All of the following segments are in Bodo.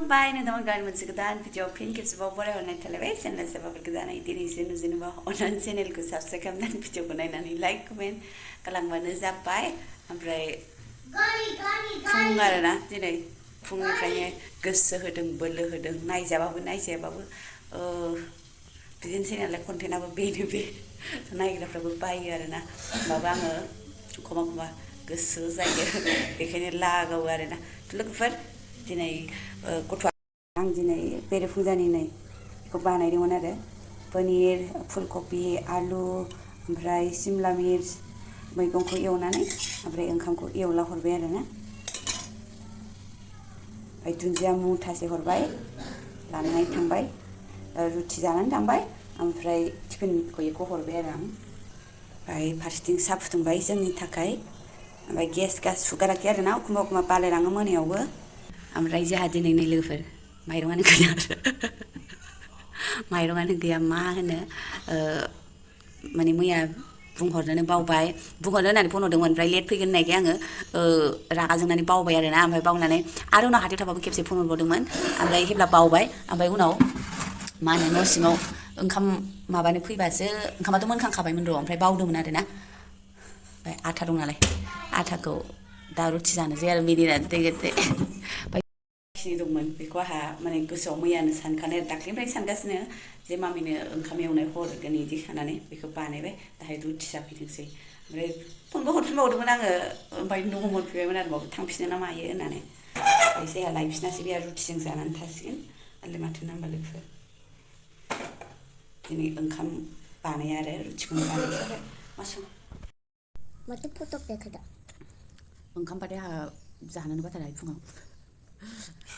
Bye, no one got much good than your pink is about whatever television as about Gana, it is in on channel because I've second than Picho and he like comment, Kalangan is up by and pray Fungarana, did I? Fungi, Gus Hudden, Buller Hudden, nice about didn't say like contain our baby. Tonight, after buy Yarana, Babanga, Komama, Gus, they can lag over to look for. Dinai gथ' आं दिनै बेरे फुजानि नै बेखौ बानायदोंमोन आरो पनिर फुलकबि आलु ओमफ्राय सिमला मिर्च मैगंखौ एवनानै ओमफ्राय ओंखामखौ एवला हरबाय आरो ना ओमफ्राय दुन्दिया मुथासे हरबाय लानानै थांबाय रुथि जानानै थांबाय ओमफ्राय टिफिनखौ एखौ हरबाय आरो आं ओमफ्राय फारसेथिं साहा फुदुंबाय जोंनि थाखाय ओमफ्राय गेस सुगाराखै आरो ना एखमबा बालायलाङो मोनायावबो ओमफ्राय जोंहा दिनै नै लोगोफोर माइरंआनो गैया माइरंआनो गैया मा होनो माने मैया बुंहरनोनो बावबाय बुंहरनो होननानै फन हरदोंमोन ओमफ्राय लेट फैगोन होननायखाय आङो रागा जोंनानै बावबाय आरोना ओमफ्राय बावनानै आरो उनाव हाथायाव थाबाबो खेबसे फन हरबावदोंमोन ओमफ्राय हेब्ला बावबाय ओमफ्राय उनाव मा होनो न' सिङाव ओंखाम माबानो फैबासो ओंखामाथ' मोनखांखाबायमोन र' ओमफ्राय बावदोंमोन आरोना ओमफ्राय आथा दं नालाय आथाखौ दा रुथि जानोसै आरो मिनिनानै दै खिनि दंमोन बेखौ आहा माने गोसोआव मैयानो सानखानाय दाख्लिनिफ्राय सानगासिनो जे मामिनो ओंखाम एवनाय हरगोन इदि साननानै बेखौ बानायबाय दाहाय रुथि जाफैथोंसै ओमफ्राय फनबो हरफिनबावदोंमोन आङो ओमफ्राय न' मोनफैबायमोन आरो बाव थांफिनो ना मायो होननानै ओमफ्राय जोंहा लायफिनासै बे रुथिजों जानानै थासिगोन आरो माथो नांबा लोगोफोर दिनै ओंखाम बानाया आरो रुथिखौनो बानायबाय मा सम माथो फटक देखायदा ओंखाम बाथाय आहा जानोनो बाथारहाय फुङाव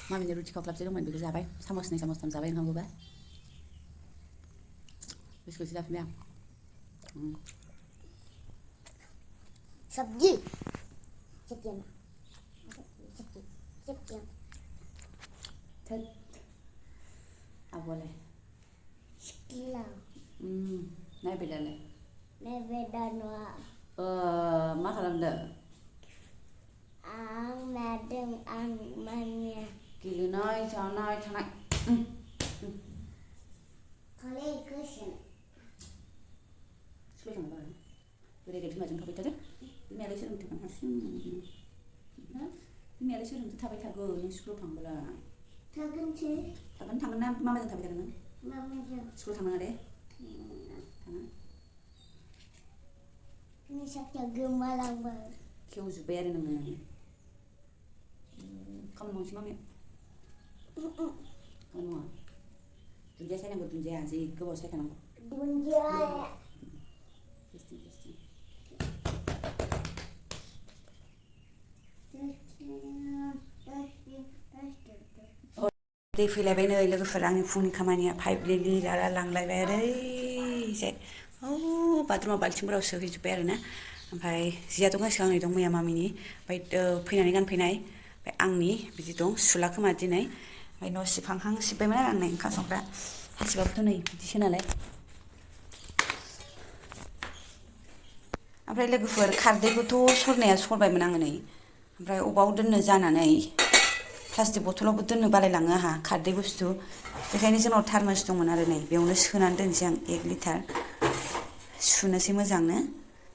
मामिनो रुथि खावख्लाबसे दंमोन बेखौ जाबाय सामसनै सामसथाम जाबाय ओंखामखौबा बिस्कुटसो जाफिनबाय आं सब्जी चिकेन थोद आब'आलाय सिकिला नायबाय दालाय नेबेदानवा मा खालामदों आं नायदों आं मानिया गेलेनाय जानाय थानाय खालि गोसोम स्कुलाव थांबा बोराय गेदेर बिमाजों थाबाय थादो बिमायालाय सोलोंथों थांगोन हारसिं बिमायालाय सोलोंथो थाबाय थागोन नों स्कुलाव थांबोला थागोन ना मामाजों थाबाय थागोन नों मामाजों स्कुलाव थांनाङा दे थाङा निसाथिया गोमालांबाय खेवजोब्बाय आरो नोङो खामानि मावनोसै मामिया खामानि मावा दुन्दिया सायनांगौ दुन्दिया जि गोबाव सायखानांगौ दुन्दिया दै फैलायबाय नै लोगोफोर आंनि फुंनि खामानिया पाइप लिरा लांलायबाय ओरैजाय बाथरुमाव बाल्थिंफोराव सोहैजोब्बाय आरो ना ओमफ्राय जियाथ' गांसे गांनै दं मैया मामिनि ओमफ्राय फैनानै गानफैनाय ओमफ्राय आंनि बिदि दं सुला खोमा दिनै ओमफ्राय न' सिबहांहां सिबबायमोन आरो आं नै ओंखाम संग्रा हासिबाबोथ' नै बिदिसो नालाय ओमफ्राय लोगोफोर खारदैखौथ' सरनाया सरबायमोन आङो नै ओमफ्राय अबाव दोननो जानानै प्लास्टिक बथलावबो दोननो बालायलाङो आहा खारदै बुस्थु बेखायनो जोंनाव थार्मस दंमोन आरो नै बेयावनो सोनानै दोनसै आं 1 लिटार सुनोसै मोजांनो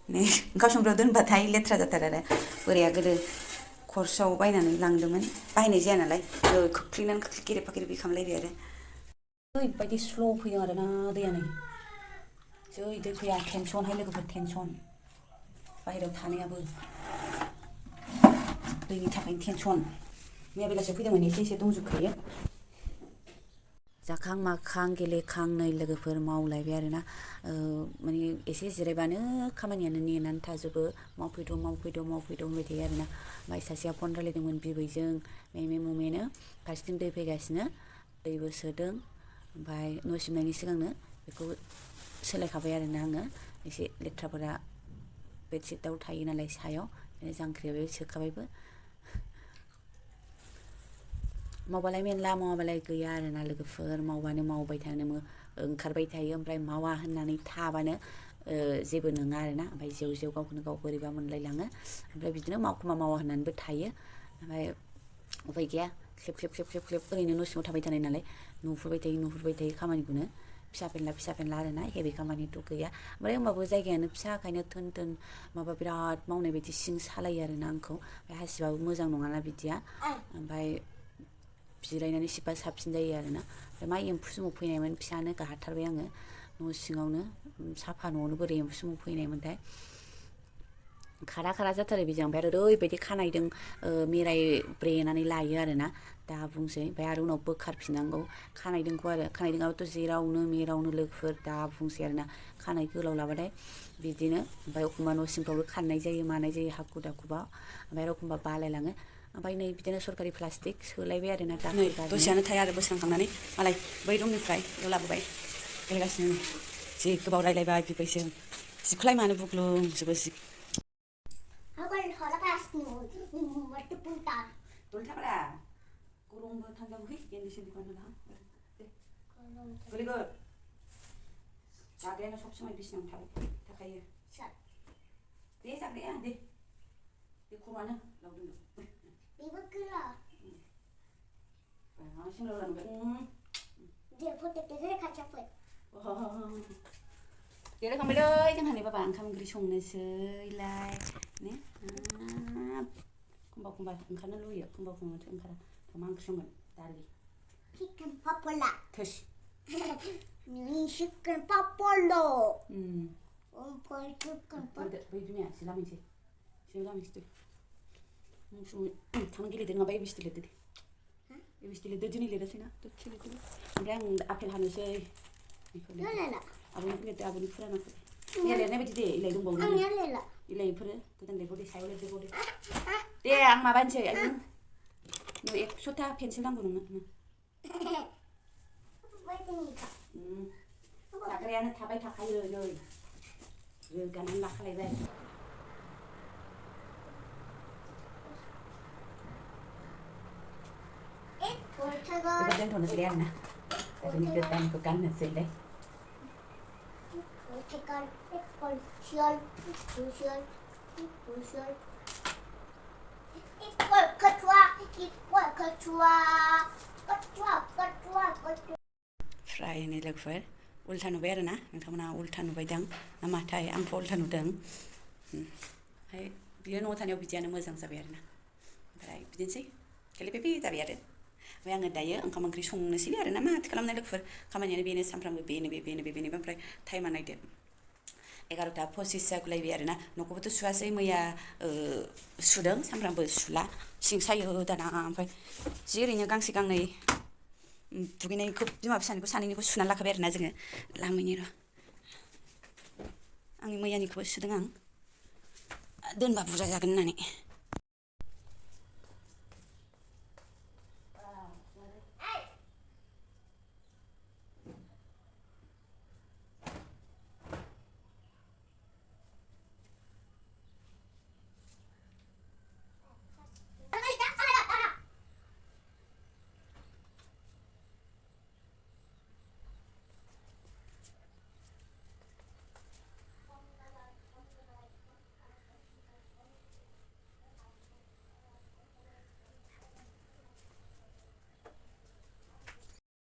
नै ओंखाम संग्रायाव दोनबाथाय लेथ्रा जाथारो आरो बोराया गोदो खरसाव बायनानै लांदोंमोन बाहायनाय जाया नालाय खोख्लैनानै गेरेबफा गेरेबि खालामलायबाय आरो ओरैबायदि स्ल' फैदों आरो ना दैया नै जै दै फैया टेनसनहाय लोगोफोर टेनसन बाहेरायाव थानायाबो दैनि थाखायनो टेनसन मैया बेलासियाव फैदोंमोन एसे दंजोबखायो जाखां माखां गेलेखां नै लोगोफोर मावलायबाय आरोना माने एसे जिरायबानो खामानियानो नेनानै थाजोबो मावफैद' होनबाय थायो आरोना ओमफ्राय सासेया फन रायलायदोंमोन बिबैजों मेमे ममेनो फारसेथिं दै फैगासिनो दैबो सोदों ओमफ्राय न' सिबनायनि सिगांनो बेखौ सोलायखाबाय आरोना आङो एसे लेथ्राफोरा बेडशिटआव थायो नालाय सायाव जांख्रियाव सोखाबायबो मावबालाय मेरला मावाबालाय गैया आरोना लोगोफोर मावबानो मावबाय थानो ओंखारबाय थायो ओमफ्राय मावा होननानै थाबानो जेबो नङा आरोना ओमफ्राय जेव गावखौनो गाव बोरैबा मोनलायलाङो ओमफ्राय बिदिनो मावखुमा मावा होननानैबो थायो ओमफ्राय उफाय गैया ख्लेब ख्लेब ख्लेब ख्लेब ख्लेब ओरैनो न' सिङाव थाबाय थानाय नालाय नुहुरबाय थायो खामानिखौनो फिसा फेनला आरोना हेभि खामानिथ' गैया ओमफ्राय होमबाबो जायगायानो फिसाखायनो थोन थोन माबा बिराद मावनाय बायदि सिं सालायो आरोना आंखौ ओमफ्राय हासिबाबो मोजां नङाना बिदिया ओमफ्राय जिरायनानै सिबबा साबसिन जायो आरोना ओमफ्राय मा एम्फौ सुमु फैनायमोन फिसानो गाहारथारबाय आङो न' सिङावनो साफा न'आवनो बोरै एम्फौ सुमु फैनायमोनथाय खारा जाथारो बेजों ओमफ्राय आरो ओरैबायदि खानायदों मेराय ब्रेनानै लायो आरोना दा बुंसै ओमफ्राय आरो उनाव बोखारफिननांगौ खानायदोंआबोथ' जेरावनो मेरावनो लोगोफोर दा बुंसै आरोना खानाय गोलाव लाबाथाय बिदिनो ओमफ्राय एखमबा न' सिंफ्रावबो खाननाय जायो मानाय जायो हाखु दाखुबा ओमफ्राय आरो एखमबा बालायलाङो ओमफ्राय नै बिदिनो सरकारि प्लास्टिक सोलायबाय आरोना दाखोर गारनो दसेयानो थाया आरो बोस्रांखांनानै मालाय बै रुमनिफ्राय लाबोबाय गेलेगासिनो जि गोबाव रायलायबाय बिबायसो जिखौलाय मानो बुग्लुंजोबो जि Dulta kurung tanggang hui yang di sini kan lah. Boleh go. Jaga sok semai bis nang thai. Tak kaya. Deh jaga ya deh. Deh kurana lau dulu. Ibu kira. Sing lau lan kan. Dia foto dia kaca foto. Dia kami doi jangan ni bapa angkam geri song nesei lai. Ne. Kumba angkana lu ya kumba angkara. Kamang sungan tali. Chicken papola. Tush. Ni chicken papolo. Chicken papola. Bayi dunia silamin sih. Silamin sih. Musuh tangan gili dengan bayi bistil itu deh. Bistil itu jenis leda sih na. Tuh cili tu. Orang apel hanu sih. Lala. Abang kita abang ni pernah nak. Ni leda ni betul deh. Ilai dong bau. Lala. Ilai pernah. Kita ni bodi saya boleh bodi. Deh ang maban sih. No, sudah pensil lang gulung na. Sakriya na thabay thakay yoy. Ganun lakalay ba. Iba din to na sila na. Pero ni kita ko kan na sila. Fry ini logofer ulta nubai arena nोंथांमोना ulta nubai दां नामाथाय आंथ' ulta नुदों ओमफ्राय बियो न'आव थानायाव बिदियानो मोजां जाबाय आरोना ओमफ्राय बिदिनोसै केलेपेपे जाबाय आरो ओमफ्राय आङो दायो ओंखाम ओंख्रि संनोसै आरोना माथो खालामनाय लोगोफोर खामानियानो बेनो सानफ्रामबो बेनो ओमफ्राय टाइमा नायदो 11:25 जागुलायबाय आरोना न'खौबोथ' सुवासै मैया सुदों सानफ्रामबो सुला सिं सायो दाना ओमफ्राय जि ओरैनो गांसे गांनै दुगैनायखौ बिमा फिसानिखौ सानैनिखौ सुनानै लाखाबाय आरोना जोङो लामैनो र' आंनि मैयानिखौबो सुदों आं दोनबा बुरजा जागोन होननानै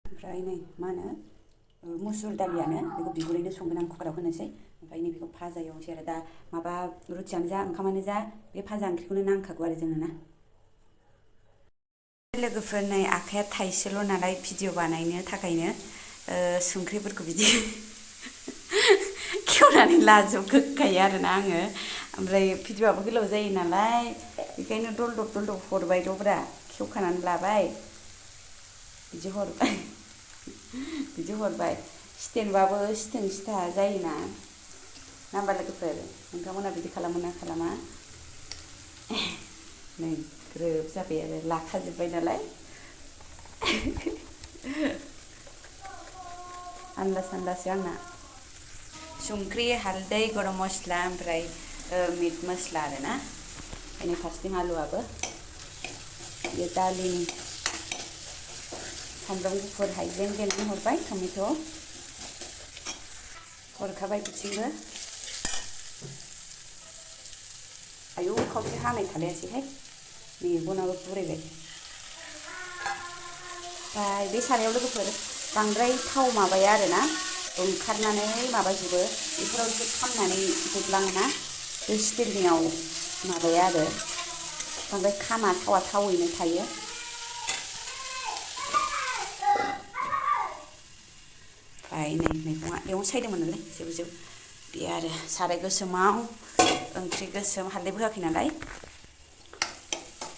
ओमफ्राय नै मा होनो मुसुर दालियानो बेखौ बिगुरैनो संगोन आं कुकाराव होनोसै ओमफ्राय नै बेखौ भाजा एवनोसै आरो दा माबा रुटियानो जा ओंखामानो जा बे भाजा ओंख्रिखौनो नांखागौ आरो जोंनो ना लोगोफोर नै आखाया थाइसेल' नालाय भिडिअ बानायनो थाखायनो संख्रिफोरखौ बिदि खेवनानै लाजोबखायो आरोना आङो ओमफ्राय भिडिअआबो गोलाव जायो नालाय बेखायनो दलदब हरबायल'ब्रा खेवखानानै लाबाय बिदि हरबाय सिथेनबाबो सिथों सिथा जायोना ना होमबा लोगोफोर नोंथांमोना बिदि खालामो ना खालामा नै ग्रोब जाबाय आरो लाखाजोब्बाय नालाय आन्दासो आंना संख्रि हालदै गरम मस्ला ओमफ्राय मिट मस्ला आरोना बेनि फारसेथिं आलुआबो बे दालिनि सामब्राम गुफुर हाइजें देनानै हरबाय टमेट' हरखाबाय बिथिंबो आयौ खावसे हानाय थालायासैहाय मेगनाबो बुरायबाय ओमफ्राय बे सारायाव लोगोफोर बांद्राय थाव माबाया आरोना ओंखारनानै माबाजोबो बेफोराव एसे खामनानै जोबलाङोना बे स्टिलनियाव माबाया आरो बांद्राय खामा थावा थावैनो थायो ओमफ्राय नै मैगङा बेयावनो सायदोंमोन नालाय जेबो जेबो बे आरो साराय गोसोमाव ओंख्रि गोसोम हालदैबो होआखै नालाय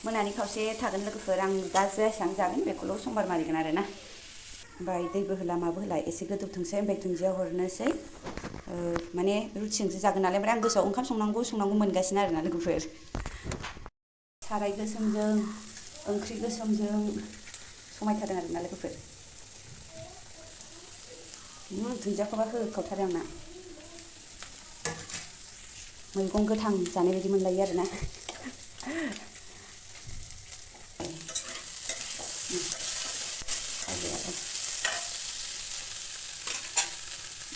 मोनानि खावसे थागोन लोगोफोर आं दा जेसेबां जागोन बेखौल' समबार मारिगोन आरोना ओमफ्राय दैबो होला माबो होला एसे गोदौथोंसै ओमफ्राय दुन्दिया हरनोसै माने रुटिजोंसो जागोन नालाय ओमफ्राय आं गोसोआव ओंखाम संनांगौ मोनगासिनो आरोना लोगोफोर साराय गोसोमजों ओंख्रि गोसोमजों समायथारदों आरोना लोगोफोर दुन्दियाखौबा होखावथारो आंना मैगं गोथां जानाय बायदि मोनलायो आरोना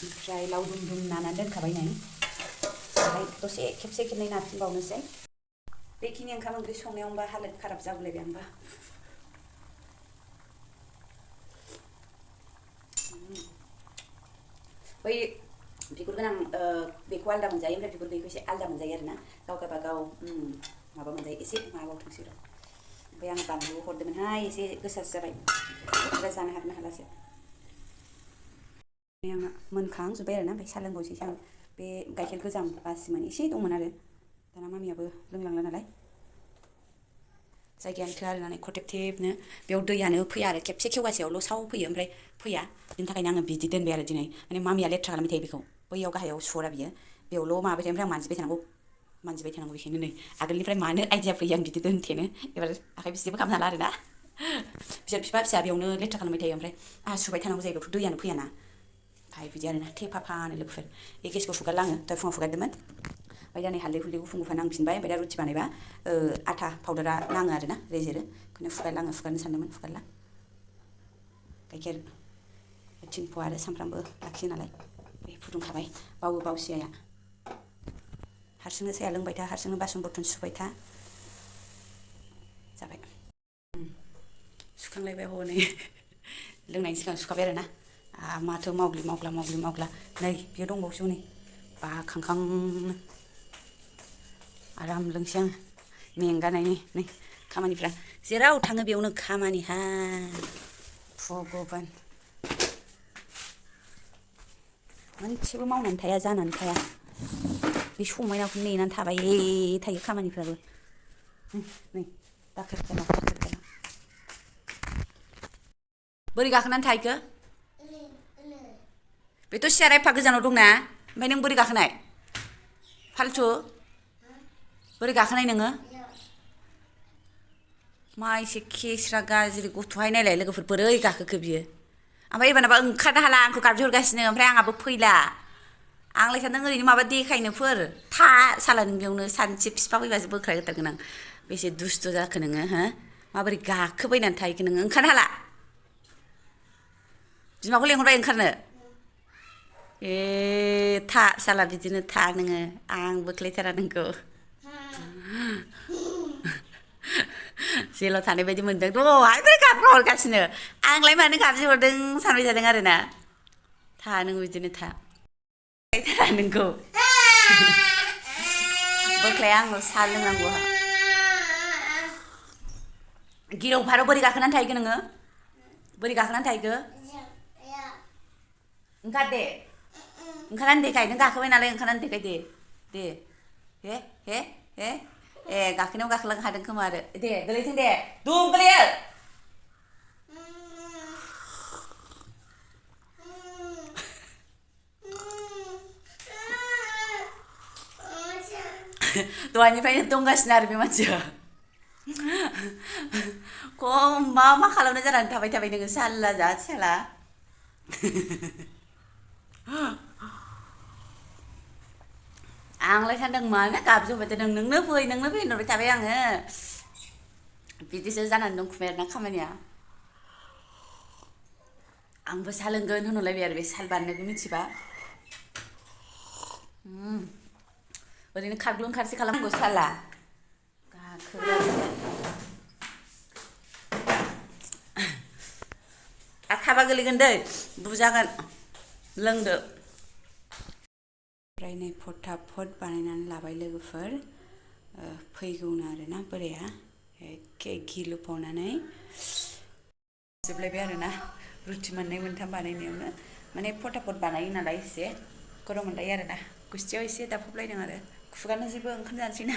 ओमफ्राय लावदुम दुम नानानै दोनखाबाय नै ओमफ्राय दसे खेबसे खेबनै नाफिनबावनोसै बेखिनि ओंखाम ओंख्रि संनायावनोबा हालोद खाराब जागुलायबाय आंबा बै बिगुर गोनां बेखौ आलदा मोनजायो ओमफ्राय बिगुर गैयैखौ एसे आलदा मोनजायो आरोना गाव गावबागाव माबा मोनजायो एसे माबाबावथोंसै र' ओमफ्राय आं बानलु हरदोंमोनहाय एसे गोसासो जाबाय बुरजा जानो हागोन हालासो आंना मोनखांजोब्बाय आरोना ओमफ्राय साहा लोंबावसै आं बे गाइखेर गोजाम बासिमोन एसे दंमोन आरो दाना मामियाबो लोंलांला नालाय जायगायानो थोआ आरोना खथेबथेबनो बेयाव दैयानो फैया आरो खेबसे खेवगासेयावल' साव फैयो ओमफ्राय फैया बिनि थाखायनो आङो बिदि दोनबाय आरो दिनै माने मामिया लेथ्रा खालामबाय थायो बेखौ बैयाव गाहायाव सुहरा बियो बेयावल' माबाबाय थायो ओमफ्राय आं मानजिबाय थानांगौ बेखायनो नै आगोलनिफ्राय मानो आइडिया फैयो आं बिदि दोनथेनो एबार आखाइ बिसिबो खालामनो हाला आरोना बिसोर बिफा फिसा बेयावनो लेथ्रा खालामबाय थायो ओमफ्राय आंहा सुबाय थानांगौ जायो बेयावथ' दैयानो फैयाना ओमफ्राय बिदि आरोना थेफाफानो लोगोफोर बे गेसखौ फुगारला आङो दहाय फुङाव फुगारदोंमोन ओमफ्राय दा नै हालदै हुलदै गुफुं गुफुं नांफिनबाय ओमफ्राय दा रुटि बानायबा आथा पाउदारा नाङो आरोना रेजेरो बेखौनो फुगारनो सानदोंमोन फुगारला गाइखेर थिनफुआ आरो सामफ्रामबो लाखियो नालाय बे फुदुंखाबाय बावसै आइया हारसिंनो साया लोंबाय था हारसिंनो बासन बरतन सुबाय था जाबाय सुखांलायबाय हनै लोंनायनि सिगां सुखाबाय आरोना माथो मावग्ला नै बेयो दंबावोसो नै बाखांखांनो आराम लोंसै आङो मेंगानायनि नै खामानिफ्रा जेराव थाङो बेयावनो खामानिहा भगबान मोनसेबो मावनानै थाया जानानै थाया बे समायनाखौ नेनानै थाबाय थायो खामानिफ्राबो नै दाखोर दाला बोरै गाखोनानै थाहैखो बेथ' सियारा एफा गोजानाव दंना ओमफ्राय नों बोरै गाखोनाय फाल्थु बोरै गाखोनाय नोङो मा एसे खेस्रा गाज्रि गथ'हाय नायलाय लोगोफोर बोरै गाखोखो बियो ओमफ्राय एबारनाबा ओंखारनो हाला आंखौ गाबज्रिहरगासिनो ओमफ्राय आंहाबो फैला आंलाय सानदों ओरैनो माबा देखायनोफोर था साला नों बेयावनो सानसे फिफा फैबासो बोख्लायहोथारगोन आं बेसे दुस्थ' जाखो नोङो हो माबोरै गाखोबायनानै थाहैखो नोङो ओंखारनो हाला बिमाखौ लेंहरबाय ओंखारनो था साला बिदिनो था नोङो आं बोख्लायथारा नोंखौ जेलाव थानाय बायदि मोनदों दहायनिफ्राय गाबख्राव हरगासिनो आंलाय मानो गाबज्रि हरदों सानबाय थादों आरोना था नों बिदिनो था बोख्लायथारा नोंखौ बोख्लाया आंनाव साहा लोंनांगौ गिरौ फारौ बोरै गाखोनानै थाहैखो नोङो बोरै गाखोनानै थाहैखो ओंखार दे ओंखारनानै देखाय नों गाखोबाय नालाय ओंखारनानै देखाय दे हे ए गाखोनायाव गाखोलांनो हादों खोमा आरो दे गोलैथों दे दुम गोलैयो दहायनिफ्रायनो दंगासिनो आरो बे मानसिया खम मा खालामनो जानानै थाबाय नोङो साल्ला जा साला आंलाय सानदों मानो गाबज्रिहरबाय थादों नोंनो फै होनहरबाय थाबाय आङो बिदिसो जानानै दंखुमाय आरोना खामानिया आंबो साहा लोंगोन होनहरलायबाय आरो बे साल बानायनायखौ मिथिबा ओरैनो खारग्लुं खारसि खालामनांगौ साला गाखोग्रा थाबा गोलैगोन दै बुजागोन लोंदो ओमफ्राय नै फटाफट बानायनानै लाबाय लोगोफोर फैगौनो आरोना बोराया एखे घि लुफावनानै जोबलायबाय आरोना रुटि मोननै मोनथाम बानायनायावनो माने फटाफट बानायो नालाय एसे गरम मोनलायो आरोना गुस्थियाव एसे दाफबलायदों आरो खुगानो जेबो ओंखाम जानोसैना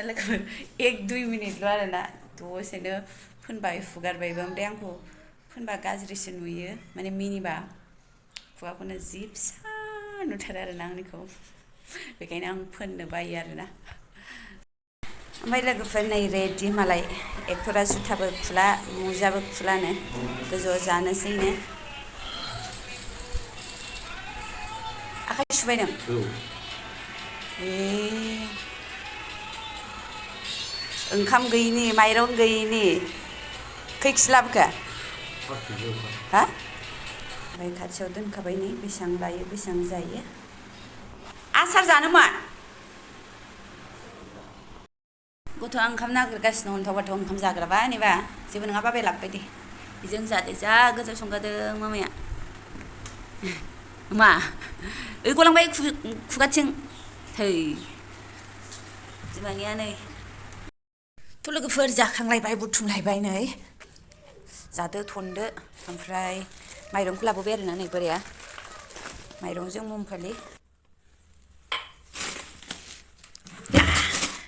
लोगोफोर 1-2 मिनिटल' आरोना दसेनो फोनबाय फुगारबायबो ओमफ्राय आंखौ फोनबा गाज्रिसो नुयो माने मिनिबा खुगाखौनो जि फिसा नुथारो आरोना आंनिखौ बेखायनो आं फोननो बायो आरोना ओमफ्राय लोगोफोर नै रेडि मालाय एक्टरा जुथाबो खुला मुजाबो खुलानो गोजौआव जानोसैनो आखाइ सुबाय नों ओंखाम गैयिनि माइरं गैयिनि खै किजि लाबोखो हा ओमफ्राय खाथियाव दोनखाबाय नै बेसेबां लायो बेसेबां जायो आसार जानो मा गथ'आ ओंखाम नागिरगासिनो अन्थाव बाथाव ओंखाम जाग्राबा नैबा जेबो नङा बाबाया लाबोबाय दे बेजों जादो जा गोथाव संगादों मामाया मा गलांबाय खुगाथिं थै बिमानिया नै थ' लोगोफोर जाखांलायबाय बुथुमलायबाय नै जादो थनदो ओमफ्राय माइरंखौ लाबोबाय आरोना नै बोराया माइरंजों मुमफालि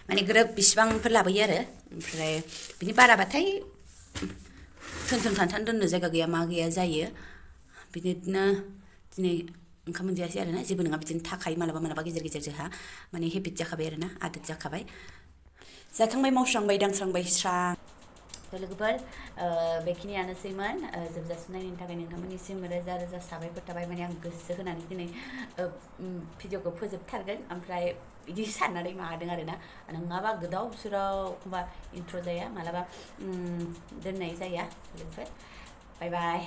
माने ग्रोब बिसिबांफोर लाबोयो आरो ओमफ्राय बिनि बाराबाथाय थोन थांथान दोननो जायगा गैया मा गैया जायो बिदिनो दिनै ओंखाम मोनजायासै आरोना जेबो नङा बिदिनो थाखायो मालाबा गेजेर गेजेर जोंहा माने हेबिट जाखाबाय आरोना आदत जाखाबाय जाखांबाय मावस्रांबाय दांस्रांबाय स्रां लोगोफोर बेखिनियानोसैमोन जोबजासिम नायनायनि थाखाय नोंथांमोननिसिम रोजा रोजा साबायखर थाबाय माने आं गोसो होनानै दिनै भिडिअखौ फोजोबथारगोन ओमफ्राय बिदि साननानै माबादों आरोना नङाबा गोदाव सोराव एखमबा इन्ट्र' जाया मालाबा दोननाय जाया लोगोफोर बाय बाय